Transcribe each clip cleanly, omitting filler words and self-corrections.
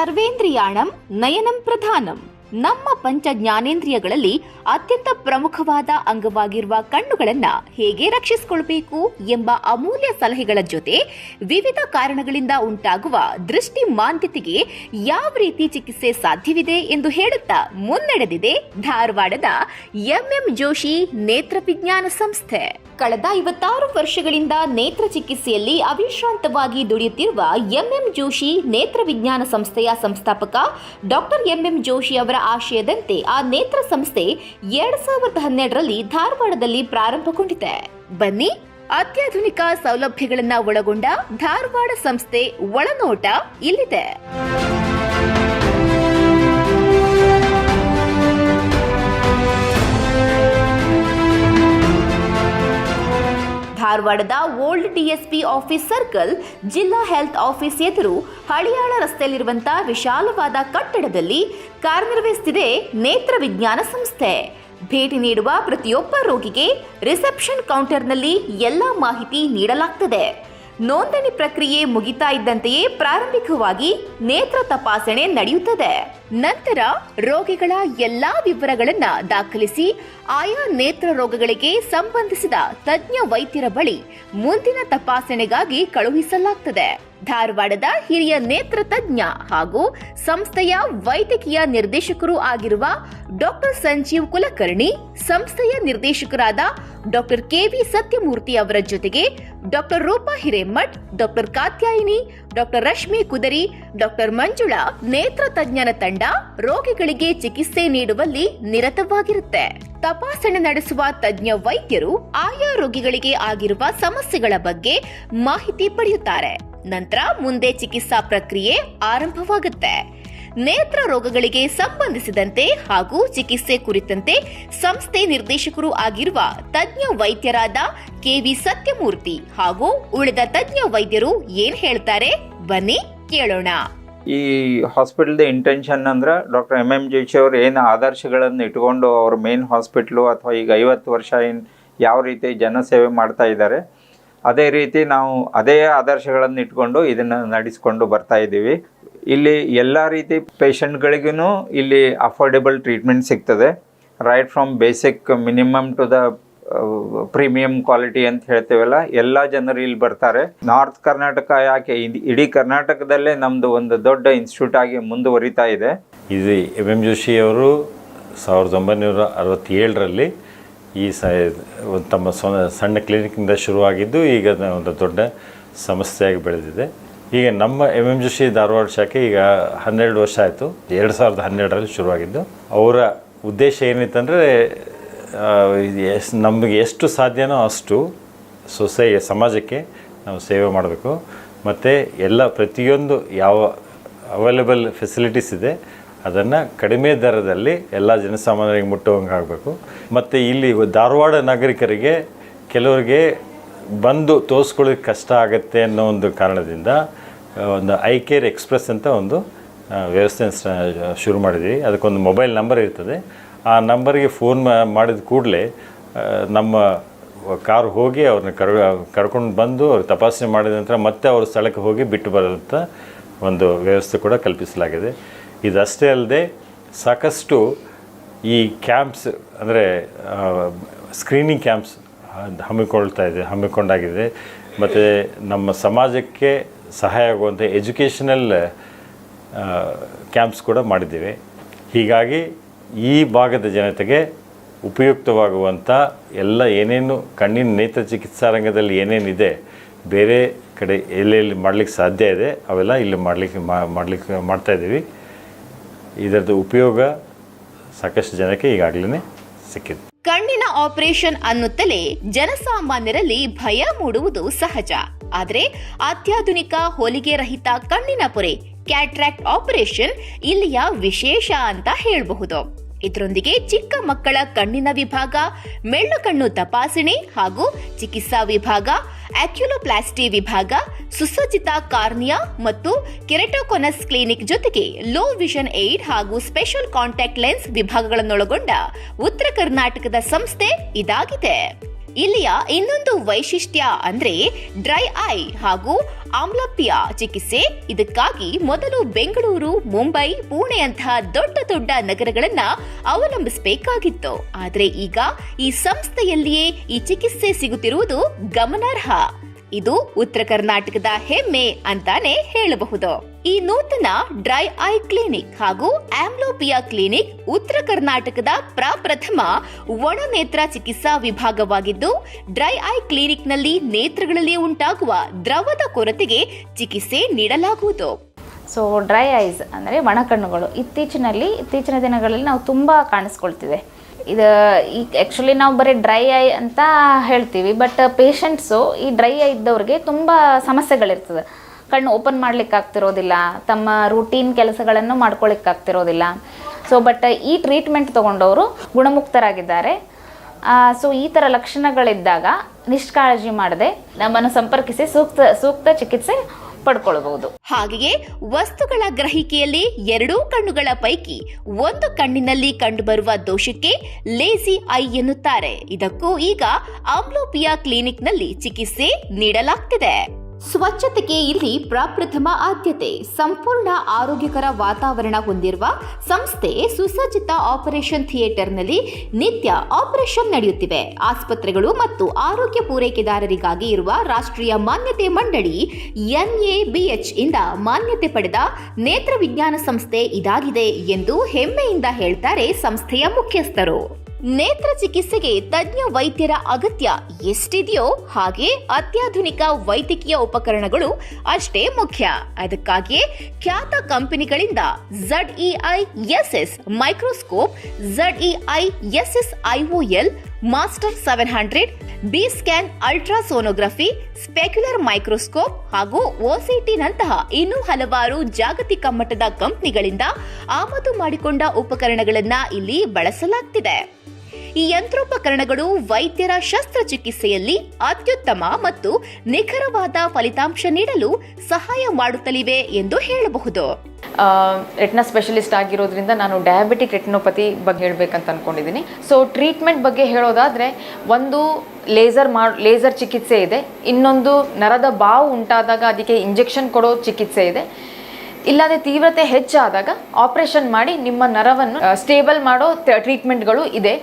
ಸರ್ವೇಂದ್ರಿಯಾಣಂ ನಯನಂ ಪ್ರಧಾನಂ. ನಮ್ಮ ಪಂಚ ಜ್ಞಾನೇಂದ್ರಿಯಗಳಲ್ಲಿ ಅತ್ಯಂತ ಪ್ರಮುಖವಾದ ಅಂಗವಾಗಿರುವ ಕಣ್ಣುಗಳನ್ನ ಹೇಗೆ ರಕ್ಷಿಸಿಕೊಳ್ಳಬೇಕು ಎಂಬ ಅಮೂಲ್ಯ ಸಲಹೆಗಳ ಜೊತೆ ವಿವಿಧ ಕಾರಣಗಳಿಂದ ಉಂಟಾಗುವ ದೃಷ್ಟಿ ಮಾಂದ್ಯತೆಗೆ ಯಾವ ರೀತಿ ಚಿಕಿತ್ಸೆ ಸಾಧ್ಯವಿದೆ ಎಂದು ಹೇಳುತ್ತಾ ಮುನ್ನಡೆದಿದೆ ಧಾರವಾಡದ ಎಂಎಂ ಜೋಶಿ ನೇತ್ರ ವಿಜ್ಞಾನ ಸಂಸ್ಥೆ. ಕಳೆದ 56 ವರ್ಷಗಳಿಂದ ನೇತ್ರ ಚಿಕಿತ್ಸೆಯಲ್ಲಿ ಅವಿಶ್ರಾಂತವಾಗಿ ದುಡಿಯುತ್ತಿರುವ ಎಂಎಂ ಜೋಶಿ ನೇತ್ರ ವಿಜ್ಞಾನ ಸಂಸ್ಥೆಯ ಸಂಸ್ಥಾಪಕ ಡಾಕ್ಟರ್ ಎಂಎಂ ಜೋಶಿ ಅವರ ಆಶಯದಂತೆ ಆ ನೇತ್ರ ಸಂಸ್ಥೆ 2012ರಲ್ಲಿ ಧಾರವಾಡದಲ್ಲಿ ಪ್ರಾರಂಭಗೊಂಡಿದೆ. ಬನ್ನಿ, ಅತ್ಯಾಧುನಿಕ ಸೌಲಭ್ಯಗಳನ್ನು ಒಳಗೊಂಡ ಧಾರವಾಡ ಸಂಸ್ಥೆ ಒಳನೋಟ ಇಲ್ಲಿದೆ. ಧಾರವಾಡದ ಓಲ್ಡ್ ಡಿಎಸ್ಪಿ ಆಫೀಸ್ ಸರ್ಕಲ್, ಜಿಲ್ಲಾ ಹೆಲ್ತ್ ಆಫೀಸ್ ಎದುರು ಹಳಿಯಾಳ ರಸ್ತೆಯಲ್ಲಿರುವಂತಹ ವಿಶಾಲವಾದ ಕಟ್ಟಡದಲ್ಲಿ ಕಾರ್ಯನಿರ್ವಹಿಸುತ್ತಿದೆ ನೇತ್ರ ವಿಜ್ಞಾನ ಸಂಸ್ಥೆ. ಭೇಟಿ ನೀಡುವ ಪ್ರತಿಯೊಬ್ಬ ರೋಗಿಗೆ ರಿಸೆಪ್ಷನ್ ಕೌಂಟರ್ನಲ್ಲಿ ಎಲ್ಲಾ ಮಾಹಿತಿ ನೀಡಲಾಗುತ್ತದೆ. ನೋಂದಣಿ ಪ್ರಕ್ರಿಯೆ ಮುಗಿತಾ ಇದ್ದಂತೆಯೇ ಪ್ರಾರಂಭಿಕವಾಗಿ ನೇತ್ರ ತಪಾಸಣೆ ನಡೆಯುತ್ತದೆ. ನಂತರ ರೋಗಿಗಳ ಎಲ್ಲಾ ವಿವರಗಳನ್ನು ದಾಖಲಿಸಿ ಆಯಾ ನೇತ್ರ ರೋಗಗಳಿಗೆ ಸಂಬಂಧಿಸಿದ ತಜ್ಞ ವೈದ್ಯರ ಬಳಿ ಮುಂದಿನ ತಪಾಸಣೆಗಾಗಿ ಕಳುಹಿಸಲಾಗುತ್ತದೆ. ಧಾರವಾಡದ ಹಿರಿಯ ನೇತ್ರ ತಜ್ಞ ಹಾಗೂ ಸಂಸ್ಥೆಯ ವೈದ್ಯಕೀಯ ನಿರ್ದೇಶಕರು ಆಗಿರುವ ಡಾಕ್ಟರ್ ಸಂಜೀವ್ ಕುಲಕರ್ಣಿ, ಸಂಸ್ಥೆಯ ನಿರ್ದೇಶಕರಾದ ಡಾಕ್ಟರ್ ಕೆವಿ ಸತ್ಯಮೂರ್ತಿ ಅವರ ಜೊತೆಗೆ doctor Roopa Hiremath, doctor Katyayini, doctor Rashmi Kudari, doctor Manjula ನೇತ್ರ ತಜ್ಞರ ತಂಡ ರೋಗಿಗಳಿಗೆ ಚಿಕಿತ್ಸೆ ನೀಡುವಲ್ಲಿ ನಿರತವಾಗಿರುತ್ತೆ. ತಪಾಸಣೆ ನಡೆಸುವ ತಜ್ಞ ವೈದ್ಯರು ಆಯಾ ರೋಗಿಗಳಿಗೆ ಆಗಿರುವ ಸಮಸ್ಯೆಗಳ ಬಗ್ಗೆ ಮಾಹಿತಿ ಪಡೆಯುತ್ತಾರೆ. ನಂತರ ಮುಂದೆ ಚಿಕಿತ್ಸಾ ಪ್ರಕ್ರಿಯೆ ಆರಂಭವಾಗುತ್ತೆ. ನೇತ್ರ ರೋಗಗಳಿಗೆ ಸಂಬಂಧಿಸಿದಂತೆ ಹಾಗೂ ಚಿಕಿತ್ಸೆ ಕುರಿತಂತೆ ಸಂಸ್ಥೆ ನಿರ್ದೇಶಕರು ಆಗಿರುವ ತಜ್ಞ ವೈದ್ಯರಾದ ಕೆವಿ ಸತ್ಯಮೂರ್ತಿ ಹಾಗೂ ಉಳಿದ ತಜ್ಞ ವೈದ್ಯರು ಏನ್ ಹೇಳ್ತಾರೆ, ಬನ್ನಿ ಕೇಳೋಣ. ಈ ಹಾಸ್ಪಿಟಲ್ದ ಇಂಟೆನ್ಷನ್ ಅಂದ್ರೆ ಡಾಕ್ಟರ್ ಎಂಎಂ ಜೋಶಿ ಅವರು ಏನು ಆದರ್ಶಗಳನ್ನು ಇಟ್ಕೊಂಡು ಅವ್ರ ಮೇನ್ ಹಾಸ್ಪಿಟ್ಲು ಅಥವಾ ಈಗ 50 ವರ್ಷ ಯಾವ ರೀತಿ ಜನಸೇವೆ ಮಾಡ್ತಾ ಇದ್ದಾರೆ, ಅದೇ ರೀತಿ ನಾವು ಅದೇ ಆದರ್ಶಗಳನ್ನು ಇಟ್ಕೊಂಡು ಇದನ್ನು ನಡೆಸ್ಕೊಂಡು ಬರ್ತಾ ಇದ್ದೀವಿ. ಇಲ್ಲಿ ಎಲ್ಲ ರೀತಿ ಪೇಷಂಟ್ಗಳಿಗೂ ಇಲ್ಲಿ ಅಫೋರ್ಡೆಬಲ್ ಟ್ರೀಟ್ಮೆಂಟ್ ಸಿಗ್ತದೆ. Right from basic minimum to the premium quality ಅಂತ ಹೇಳ್ತೇವಲ್ಲ, ಎಲ್ಲ ಜನರು ಇಲ್ಲಿ ಬರ್ತಾರೆ. ನಾರ್ತ್ ಕರ್ನಾಟಕ ಯಾಕೆ ಇಡೀ ಕರ್ನಾಟಕದಲ್ಲೇ ನಮ್ಮದು ಒಂದು ದೊಡ್ಡ ಇನ್ಸ್ಟಿಟ್ಯೂಟ್ ಆಗಿ ಮುಂದುವರಿತಾ ಇದೆ. ಇದು ಎಂ ಎಂ ಜೋಶಿ ಅವರು 1967ರಲ್ಲಿ ಈ ತಮ್ಮ ಸಣ್ಣ ಕ್ಲಿನಿಕ್ನಿಂದ ಶುರುವಾಗಿದ್ದು ಈಗ ಒಂದು ದೊಡ್ಡ ಸಂಸ್ಥೆಯಾಗಿ ಬೆಳೆದಿದೆ. ಈಗ ನಮ್ಮ ಎಂ ಎಂ ಜೋಶಿ ಧಾರವಾಡ ಶಾಖೆ ಈಗ 12 ವರ್ಷ ಆಯಿತು. 2012ರಲ್ಲಿ ಶುರುವಾಗಿದ್ದು. ಅವರ ಉದ್ದೇಶ ಏನಿತ್ತಂದರೆ ನಮಗೆ ಎಷ್ಟು ಸಾಧ್ಯನೋ ಅಷ್ಟು ಸಮಾಜಕ್ಕೆ ನಾವು ಸೇವೆ ಮಾಡಬೇಕು. ಮತ್ತು ಪ್ರತಿಯೊಂದು ಯಾವ ಅವೈಲೇಬಲ್ ಫೆಸಿಲಿಟೀಸ್ ಇದೆ ಅದನ್ನು ಕಡಿಮೆ ದರದಲ್ಲಿ ಎಲ್ಲ ಜನಸಾಮಾನ್ಯರಿಗೆ ಮುಟ್ಟುವಂಗೆ ಆಗಬೇಕು. ಮತ್ತು ಇಲ್ಲಿ ಧಾರವಾಡ ನಾಗರಿಕರಿಗೆ ಕೆಲವರಿಗೆ ಬಂದು ತೋರಿಸ್ಕೊಳ್ಳೋಕ್ಕೆ ಕಷ್ಟ ಆಗುತ್ತೆ ಅನ್ನೋ ಒಂದು ಕಾರಣದಿಂದ ಒಂದು ಐ ಕೇರ್ ಎಕ್ಸ್ಪ್ರೆಸ್ ಅಂತ ಒಂದು ವ್ಯವಸ್ಥೆ ಶುರು ಮಾಡಿದ್ವಿ. ಅದಕ್ಕೊಂದು ಮೊಬೈಲ್ ನಂಬರ್ ಇರ್ತದೆ. ಆ ನಂಬರ್ಗೆ ಫೋನ್ ಮಾಡಿದ ಕೂಡಲೇ ನಮ್ಮ ಕಾರು ಹೋಗಿ ಅವ್ರನ್ನ ಕರ್ಕೊಂಡು ಬಂದು ಅವ್ರು ತಪಾಸಣೆ ಮಾಡಿದ ನಂತರ ಮತ್ತೆ ಅವ್ರ ಸ್ಥಳಕ್ಕೆ ಹೋಗಿ ಬಿಟ್ಟು ಬರೋಂಥ ಒಂದು ವ್ಯವಸ್ಥೆ ಕೂಡ ಕಲ್ಪಿಸಲಾಗಿದೆ. ಇದಷ್ಟೇ ಅಲ್ಲದೆ ಸಾಕಷ್ಟು ಈ ಕ್ಯಾಂಪ್ಸ್ ಅಂದರೆ ಸ್ಕ್ರೀನಿಂಗ್ ಕ್ಯಾಂಪ್ಸ್ ಹಮ್ಮಿಕೊಂಡಾಗಿದೆ. ಮತ್ತು ನಮ್ಮ ಸಮಾಜಕ್ಕೆ ಸಹಾಯ ಆಗುವಂಥ ಎಜುಕೇಷನಲ್ ಕ್ಯಾಂಪ್ಸ್ ಕೂಡ ಮಾಡಿದ್ದೇವೆ. ಹೀಗಾಗಿ ಈ ಭಾಗದ ಜನತೆಗೆ ಉಪಯುಕ್ತವಾಗುವಂಥ ಏನೇನು ಕಣ್ಣಿನ ನೇತ್ರ ಚಿಕಿತ್ಸಾ ರಂಗದಲ್ಲಿ ಏನೇನಿದೆ, ಬೇರೆ ಕಡೆ ಎಲ್ಲೆಲ್ಲಿ ಮಾಡಲಿಕ್ಕೆ ಸಾಧ್ಯ ಇದೆ ಅವೆಲ್ಲ ಇಲ್ಲಿ ಮಾಡ್ತಾಯಿದ್ದೀವಿ. ಇದರದ್ದು ಉಪಯೋಗ ಸಾಕಷ್ಟು ಜನಕ್ಕೆ ಈಗಾಗಲೇ ಸಿಕ್ಕಿದೆ. ಕಣ್ಣಿನ ಆಪರೇಷನ್ ಅನ್ನುತ್ತಲೇ ಜನಸಾಮಾನ್ಯರಲ್ಲಿ ಭಯ ಮೂಡುವುದು ಸಹಜ. ಆದರೆ ಅತ್ಯಾಧುನಿಕ ಹೊಲಿಗೆ ರಹಿತ ಕಣ್ಣಿನ ಪೊರೆ ಕ್ಯಾಟ್ರಾಕ್ಟ್ ಆಪರೇಷನ್ ಇಲ್ಲಿಯ ವಿಶೇಷ ಅಂತ ಹೇಳಬಹುದು. ಇದರೊಂದಿಗೆ ಚಿಕ್ಕ ಮಕ್ಕಳ ಕಣ್ಣಿನ ವಿಭಾಗ, ಮೆಳ್ಳು ಕಣ್ಣು ತಪಾಸಣೆ ಹಾಗೂ ಚಿಕಿತ್ಸಾ ವಿಭಾಗ, ಆಕ್ಯುಲೋಪ್ಲಾಸ್ಟಿ ವಿಭಾಗ, ಸುಸಜ್ಜಿತ ಕಾರ್ನಿಯಾ ಮತ್ತು ಕೆರಟೋಕೊನಸ್ ಕ್ಲಿನಿಕ್ ಜೊತೆಗೆ ಲೋ ವಿಷನ್ ಏಡ್ ಹಾಗೂ ಸ್ಪೆಷಲ್ ಕಾಂಟ್ಯಾಕ್ಟ್ ಲೆನ್ಸ್ ವಿಭಾಗಗಳನ್ನೊಳಗೊಂಡ ಉತ್ತರ ಕರ್ನಾಟಕದ ಸಂಸ್ಥೆ ಇದಾಗಿದೆ. ಇಲ್ಲಿಯ ಇನ್ನೊಂದು ವೈಶಿಷ್ಟ್ಯ ಅಂದ್ರೆ ಡ್ರೈ ಐ ಹಾಗೂ ಆಮ್ಲಪ್ಯ ಚಿಕಿತ್ಸೆ. ಇದಕ್ಕಾಗಿ ಮೊದಲು ಬೆಂಗಳೂರು, ಮುಂಬೈ, ಪುಣೆಯಂತಹ ದೊಡ್ಡ ದೊಡ್ಡ ನಗರಗಳನ್ನ ಅವಲಂಬಿಸಬೇಕಾಗಿತ್ತು. ಆದ್ರೆ ಈಗ ಈ ಸಂಸ್ಥೆಯಲ್ಲಿಯೇ ಈ ಚಿಕಿತ್ಸೆ ಸಿಗುತ್ತಿರುವುದು ಗಮನಾರ್ಹ. ಇದು ಉತ್ತರ ಕರ್ನಾಟಕದ ಹೆಮ್ಮೆ ಅಂತಾನೆ ಹೇಳಬಹುದು. ಈ ನೂತನ ಡ್ರೈ ಐ ಕ್ಲಿನಿಕ್ ಹಾಗೂ ಆಮ್ಲೋಪಿಯಾ ಕ್ಲಿನಿಕ್ ಉತ್ತರ ಕರ್ನಾಟಕದ ಪ್ರಪ್ರಥಮ ಒಣನೇತ್ರ ಚಿಕಿತ್ಸಾ ವಿಭಾಗವಾಗಿದ್ದು, ಡ್ರೈ ಐ ಕ್ಲಿನಿಕ್ನಲ್ಲಿ ನೇತ್ರಗಳಲ್ಲಿ ಉಂಟಾಗುವ ದ್ರವದ ಕೊರತೆಗೆ ಚಿಕಿತ್ಸೆ ನೀಡಲಾಗುವುದು. ಸೊ ಡ್ರೈ ಐಸ್ ಅಂದರೆ ಒಣಕಣ್ಣುಗಳು ಇತ್ತೀಚಿನ ದಿನಗಳಲ್ಲಿ ನಾವು ತುಂಬ ಕಾಣಿಸ್ಕೊಳ್ತಿದೆ. ಇದು ಈಗ ಆ್ಯಕ್ಚುಲಿ ನಾವು ಬರೀ ಡ್ರೈ ಐ ಅಂತ ಹೇಳ್ತೀವಿ, ಬಟ್ ಪೇಷಂಟ್ಸು ಈ ಡ್ರೈ ಐ ಇದ್ದವ್ರಿಗೆ ತುಂಬ ಸಮಸ್ಯೆಗಳಿರ್ತದೆ. ಕಣ್ಣು ಓಪನ್ ಮಾಡ್ಲಿಕ್ಕೆ ಆಗ್ತಿರೋದಿಲ್ಲ, ತಮ್ಮ ರೂಟೀನ್ ಕೆಲಸಗಳನ್ನು ಮಾಡ್ಕೊಳ್ಳಿಕ್ಕಾಗ್ತಿರೋದಿಲ್ಲ. ಸೊ ಬಟ್ ಈ ಟ್ರೀಟ್ಮೆಂಟ್ ತೊಗೊಂಡವರು ಗುಣಮುಕ್ತರಾಗಿದ್ದಾರೆ. ಸೊ ಈ ಥರ ಲಕ್ಷಣಗಳಿದ್ದಾಗ ನಿಷ್ಕಾಳಜಿ ಮಾಡದೆ ನಮ್ಮನ್ನು ಸಂಪರ್ಕಿಸಿ ಸೂಕ್ತ ಚಿಕಿತ್ಸೆ ಪಡ್ಕೊಳ್ಬಹುದು. ಹಾಗೆಯೇ ವಸ್ತುಗಳ ಗ್ರಹಿಕೆಯಲ್ಲಿ ಎರಡೂ ಕಣ್ಣುಗಳ ಪೈಕಿ ಒಂದು ಕಣ್ಣಿನಲ್ಲಿ ಕಂಡುಬರುವ ದೋಷಕ್ಕೆ ಲೇಜಿ ಐ ಎನ್ನುತ್ತಾರೆ. ಇದಕ್ಕೂ ಈಗ ಆಮ್ಲೋಪಿಯಾ ಕ್ಲಿನಿಕ್ನಲ್ಲಿ ಚಿಕಿತ್ಸೆ ನೀಡಲಾಗ್ತಿದೆ. ಸ್ವಚ್ಛತೆಗೆ ಇಲ್ಲಿ ಪ್ರಪ್ರಥಮ ಆದ್ಯತೆ. ಸಂಪೂರ್ಣ ಆರೋಗ್ಯಕರ ವಾತಾವರಣ ಹೊಂದಿರುವ ಸಂಸ್ಥೆ ಸುಸಜ್ಜಿತ ಆಪರೇಷನ್ ಥಿಯೇಟರ್ನಲ್ಲಿ ನಿತ್ಯ ಆಪರೇಷನ್ ನಡೆಯುತ್ತಿವೆ. ಆಸ್ಪತ್ರೆಗಳು ಮತ್ತು ಆರೋಗ್ಯ ಪೂರೈಕೆದಾರರಿಗಾಗಿ ಇರುವ ರಾಷ್ಟ್ರೀಯ ಮಾನ್ಯತೆ ಮಂಡಳಿ NABH ಇಂದ ಮಾನ್ಯತೆ ಪಡೆದ ನೇತ್ರ ವಿಜ್ಞಾನ ಸಂಸ್ಥೆ ಇದಾಗಿದೆ ಎಂದು ಹೆಮ್ಮೆಯಿಂದ ಹೇಳ್ತಾರೆ ಸಂಸ್ಥೆಯ ಮುಖ್ಯಸ್ಥರು. ನೇತ್ರ ಚಿಕಿತ್ಸೆಗೆ ತಜ್ಞ ವೈದ್ಯರ ಅಗತ್ಯ ಎಷ್ಟಿದೆಯೋ ಹಾಗೆ ಅತ್ಯಾಧುನಿಕ ವೈದ್ಯಕೀಯ ಉಪಕರಣಗಳು ಅಷ್ಟೇ ಮುಖ್ಯ. ಅದಕ್ಕಾಗಿಯೇ ಖ್ಯಾತ ಕಂಪನಿಗಳಿಂದ ZEI-SS microscope, ZEI-SS IOL, master 700, B-ಸ್ಕ್ಯಾನ್ ಅಲ್ಟ್ರಾಸೋನೋಗ್ರಫಿ, ಸ್ಪೆಕ್ಯುಲರ್ ಮೈಕ್ರೋಸ್ಕೋಪ್ ಹಾಗೂ OCT ನಂತಹ ಇನ್ನೂ ಹಲವಾರು ಜಾಗತಿಕ ಮಟ್ಟದ ಕಂಪನಿಗಳಿಂದ ಆಮದು ಮಾಡಿಕೊಂಡ ಉಪಕರಣಗಳನ್ನು ಇಲ್ಲಿ ಬಳಸಲಾಗ್ತಿದೆ. ಈ ಯಂತ್ರೋಪಕರಣಗಳು ವೈದ್ಯರ ಶಸ್ತ್ರಚಿಕಿತ್ಸೆಯಲ್ಲಿ ಅತ್ಯುತ್ತಮ ಮತ್ತು ನಿಖರವಾದ ಫಲಿತಾಂಶ ನೀಡಲು ಸಹಾಯ ಮಾಡುತ್ತಲಿವೆ ಎಂದು ಹೇಳಬಹುದು. ರೆಟಿನಾ ಸ್ಪೆಷಲಿಸ್ಟ್ ಆಗಿರೋದ್ರಿಂದ ನಾನು ಡಯಾಬಿಟಿಕ್ ರೆಟಿನೋಪತಿ ಬಗ್ಗೆ ಹೇಳಬೇಕಂತ ಅಂದ್ಕೊಂಡಿದ್ದೀನಿ. ಸೊ ಟ್ರೀಟ್ಮೆಂಟ್ ಬಗ್ಗೆ ಹೇಳೋದಾದರೆ, ಒಂದು ಲೇಸರ್ ಚಿಕಿತ್ಸೆ ಇದೆ, ಇನ್ನೊಂದು ನರದ ಬಾವು ಉಂಟಾದಾಗ ಅದಕ್ಕೆ ಇಂಜೆಕ್ಷನ್ ಕೊಡೋ ಚಿಕಿತ್ಸೆ ಇದೆ. ಇಲ್ಲದೆ ತೀವ್ರತೆ ಹೆಚ್ಚಾದಾಗ ಆಪರೇಷನ್ ಮಾಡಿ ನಿಮ್ಮ ನರವನ್ನು ಸ್ಟೇಬಲ್ ಮಾಡೋ ಟ್ರೀಟ್ಮೆಂಟ್ಗಳು ಇದೆ.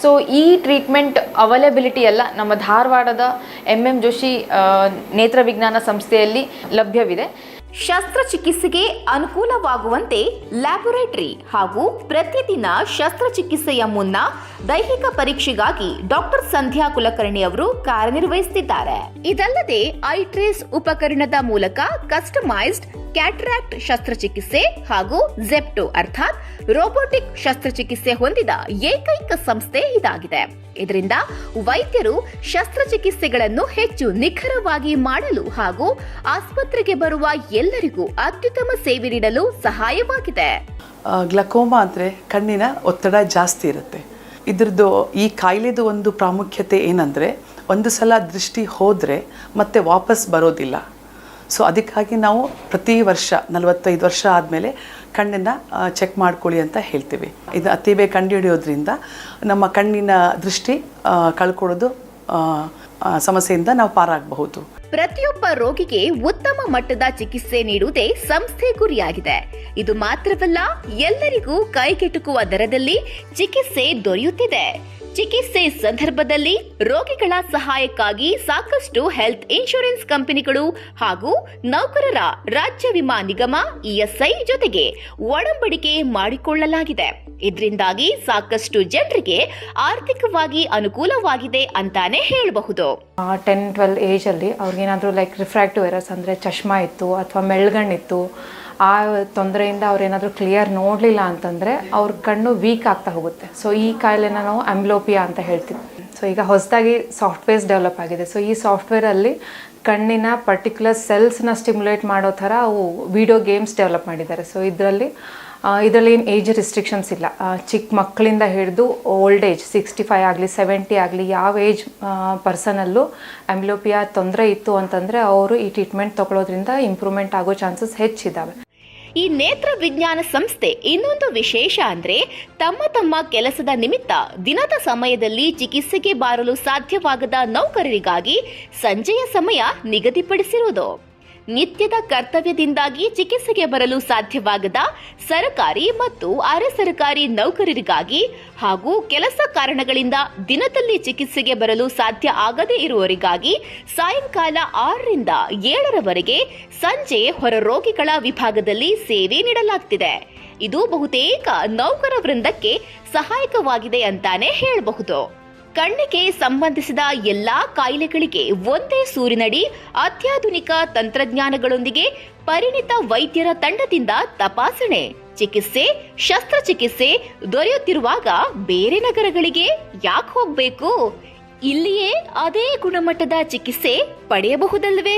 ಸೊ ಈ ಟ್ರೀಟ್ಮೆಂಟ್ ಅವೈಲಬಿಲಿಟಿ ಎಲ್ಲ ನಮ್ಮ ಧಾರವಾಡದ MM ಜೋಶಿ ನೇತ್ರ ವಿಜ್ಞಾನ ಸಂಸ್ಥೆಯಲ್ಲಿ ಲಭ್ಯವಿದೆ. ಶಸ್ತ್ರಚಿಕಿತ್ಸೆಗೆ ಅನುಕೂಲವಾಗುವಂತೆ ಲ್ಯಾಬೊರೇಟರಿ ಹಾಗೂ ಪ್ರತಿದಿನ ಶಸ್ತ್ರಚಿಕಿತ್ಸೆಯ ಮುನ್ನ ದೈಹಿಕ ಪರೀಕ್ಷೆಗಾಗಿ ಡಾಕ್ಟರ್ ಸಂಧ್ಯಾ ಕುಲಕರ್ಣಿ ಅವರು ಕಾರ್ಯನಿರ್ವಹಿಸುತ್ತಿದ್ದಾರೆ. ಇದಲ್ಲದೆ ಐಟ್ರೇಸ್ ಉಪಕರಣದ ಮೂಲಕ ಕಸ್ಟಮೈಸ್ಡ್ ಕ್ಯಾಟರಾಕ್ಟ್ ಶಸ್ತ್ರಚಿಕಿತ್ಸೆ ಹಾಗೂ ಜೆಪ್ಟೋ ಅರ್ಥಾತ್ ರೋಬೋಟಿಕ್ ಶಸ್ತ್ರಚಿಕಿತ್ಸೆ ಹೊಂದಿದ ಏಕೈಕ ಸಂಸ್ಥೆ ಇದಾಗಿದೆ. ಇದರಿಂದ ವೈದ್ಯರು ಶಸ್ತ್ರಚಿಕಿತ್ಸೆಗಳನ್ನು ಹೆಚ್ಚು ನಿಖರವಾಗಿ ಮಾಡಲು ಹಾಗೂ ಆಸ್ಪತ್ರೆಗೆ ಬರುವ ಎಲ್ಲರಿಗೂ ಅತ್ಯುತ್ತಮ ಸೇವೆ ನೀಡಲು ಸಹಾಯವಾಗಿದೆ. ಗ್ಲಕೋಮಾ ಅಂದರೆ ಕಣ್ಣಿನ ಒತ್ತಡ ಜಾಸ್ತಿ ಇರುತ್ತೆ. ಇದ್ರದ್ದು ಈ ಕಾಯಿಲೆದು ಒಂದು ಪ್ರಾಮುಖ್ಯತೆ ಏನಂದರೆ, ಒಂದು ಸಲ ದೃಷ್ಟಿ ಹೋದರೆ ಮತ್ತೆ ವಾಪಸ್ ಬರೋದಿಲ್ಲ. ಸೊ ಅದಕ್ಕಾಗಿ ನಾವು ಪ್ರತಿ ವರ್ಷ 45 ವರ್ಷ ಆದಮೇಲೆ ಕಣ್ಣನ್ನು ಚೆಕ್ ಮಾಡ್ಕೊಳ್ಳಿ ಅಂತ ಹೇಳ್ತೀವಿ. ಇದು ಅತಿ ಬೇಗ ಕಂಡುಹಿಡಿಯೋದ್ರಿಂದ ನಮ್ಮ ಕಣ್ಣಿನ ದೃಷ್ಟಿ ಕಳ್ಕೊಳ್ಳೋದು ಸಮಸ್ಯೆಯಿಂದ ನಾವು ಪಾರಾಗಬಹುದು. ಪ್ರತಿಯೊಬ್ಬ ರೋಗಿಗೆ ಉತ್ತಮ ಮಟ್ಟದ ಚಿಕಿತ್ಸೆ ನೀಡುವುದೇ ಸಂಸ್ಥೆ ಗುರಿಯಾಗಿದೆ. ಇದು ಮಾತ್ರವಲ್ಲ, ಎಲ್ಲರಿಗೂ ಕೈಗೆಟುಕುವ ದರದಲ್ಲಿ ಚಿಕಿತ್ಸೆ ದೊರೆಯುತ್ತಿದೆ. ಚಿಕಿತ್ಸೆ ಸಂದರ್ಭದಲ್ಲಿ ರೋಗಿಗಳ ಸಹಾಯಕ್ಕಾಗಿ ಸಾಕಷ್ಟು ಹೆಲ್ತ್ ಇನ್ಶೂರೆನ್ಸ್ ಕಂಪನಿಗಳು ಹಾಗೂ ನೌಕರರ ರಾಜ್ಯ ವಿಮಾ ನಿಗಮ ESI ಜೊತೆಗೆ ಒಡಂಬಡಿಕೆ ಮಾಡಿಕೊಳ್ಳಲಾಗಿದೆ. ಇದರಿಂದಾಗಿ ಸಾಕಷ್ಟು ಜನರಿಗೆ ಆರ್ಥಿಕವಾಗಿ ಅನುಕೂಲವಾಗಿದೆ ಅಂತಾನೆ ಹೇಳಬಹುದು. 10-12 ಏಜಲ್ಲಿ ಅವ್ರಿಗೇನಾದರೂ ಲೈಕ್ ರಿಫ್ರಾಕ್ಟಿವ್ ಎರರ್ಸ್ ಅಂದರೆ ಚಶ್ಮಾ ಇತ್ತು ಅಥವಾ ಮೆಳ್ಗಣ್ಣಿತ್ತು, ಆ ತೊಂದರೆಯಿಂದ ಅವ್ರೇನಾದರೂ ಕ್ಲಿಯರ್ ನೋಡಲಿಲ್ಲ ಅಂತಂದರೆ ಅವ್ರ ಕಣ್ಣು ವೀಕ್ ಆಗ್ತಾ ಹೋಗುತ್ತೆ. ಸೊ ಈ ಕಾಯಿಲೆನ ನಾವು ಆಂಬ್ಲೋಪಿಯಾ ಅಂತ ಹೇಳ್ತೀವಿ. ಸೊ ಈಗ ಹೊಸದಾಗಿ ಸಾಫ್ಟ್ವೇರ್ಸ್ ಡೆವಲಪ್ ಆಗಿದೆ. ಸೊ ಈ ಸಾಫ್ಟ್ವೇರಲ್ಲಿ ಕಣ್ಣಿನ ಪರ್ಟಿಕ್ಯುಲರ್ ಸೆಲ್ಸ್ನ ಸ್ಟಿಮ್ಯುಲೇಟ್ ಮಾಡೋ ಥರ ಅವು ವಿಡಿಯೋ ಗೇಮ್ಸ್ ಡೆವಲಪ್ ಮಾಡಿದ್ದಾರೆ. ಸೊ ಇದರಲ್ಲಿ ಏನು ಏಜ್ ರಿಸ್ಟ್ರಿಕ್ಷನ್ಸ್ ಇಲ್ಲ. ಚಿಕ್ಕ ಮಕ್ಕಳಿಂದ ಹಿಡಿದು ಓಲ್ಡ್ ಏಜ್ 65 ಆಗಲಿ 70 ಆಗಲಿ ಯಾವ ಏಜ್ ಪರ್ಸನಲ್ಲೂ ಆಂಬ್ಲೋಪಿಯಾ ತೊಂದರೆ ಇತ್ತು ಅಂತಂದರೆ ಅವರು ಈ ಟ್ರೀಟ್ಮೆಂಟ್ ತೊಗೊಳೋದ್ರಿಂದ ಇಂಪ್ರೂವ್ಮೆಂಟ್ ಆಗೋ ಚಾನ್ಸಸ್ ಹೆಚ್ಚಿದ್ದಾವೆ. ಈ ನೇತ್ರ ವಿಜ್ಞಾನ ಸಂಸ್ಥೆ ಇನ್ನೊಂದು ವಿಶೇಷ ಅಂದ್ರೆ ತಮ್ಮ ಕೆಲಸದ ನಿಮಿತ್ತ ದಿನದ ಸಮಯದಲ್ಲಿ ಚಿಕಿತ್ಸೆಗೆ ಬಾರಲು ಸಾಧ್ಯವಾಗದ ನೌಕರರಿಗಾಗಿ ಸಂಜೆಯ ಸಮಯ ನಿಗದಿಪಡಿಸಿರುವುದು. ನಿತ್ಯದ ಕರ್ತವ್ಯದಿಂದಾಗಿ ಚಿಕಿತ್ಸೆಗೆ ಬರಲು ಸಾಧ್ಯವಾಗದ ಸರ್ಕಾರಿ ಮತ್ತು ಅರೆ ಸರ್ಕಾರಿ ನೌಕರರಿಗಾಗಿ ಹಾಗೂ ಕೆಲಸ ಕಾರಣಗಳಿಂದ ದಿನದಲ್ಲಿ ಚಿಕಿತ್ಸೆಗೆ ಬರಲು ಸಾಧ್ಯ ಆಗದೇ ಇರುವವರಿಗಾಗಿ ಸಾಯಂಕಾಲ 6ರಿಂದ 7ರವರೆಗೆ ಸಂಜೆ ಹೊರ ರೋಗಿಗಳ ವಿಭಾಗದಲ್ಲಿ ಸೇವೆ ನೀಡಲಾಗ್ತಿದೆ. ಇದು ಬಹುತೇಕ ನೌಕರ ವೃಂದಕ್ಕೆ ಸಹಾಯಕವಾಗಿದೆ ಅಂತಾನೆ ಹೇಳಬಹುದು. ಕಣ್ಣಿಗೆ ಸಂಬಂಧಿಸಿದ ಎಲ್ಲಾ ಕಾಯಿಲೆಗಳಿಗೆ ಒಂದೇ ಸೂರಿನಡಿ ಅತ್ಯಾಧುನಿಕ ತಂತ್ರಜ್ಞಾನಗಳೊಂದಿಗೆ ಪರಿಣಿತ ವೈದ್ಯರ ತಂಡದಿಂದ ತಪಾಸಣೆ, ಚಿಕಿತ್ಸೆ, ಶಸ್ತ್ರಚಿಕಿತ್ಸೆ ದೊರೆಯುತ್ತಿರುವಾಗ ಬೇರೆ ನಗರಗಳಿಗೆ ಯಾಕೆ ಹೋಗ್ಬೇಕು? ಇಲ್ಲಿಯೇ ಅದೇ ಗುಣಮಟ್ಟದ ಚಿಕಿತ್ಸೆ ಪಡೆಯಬಹುದಲ್ವೇ?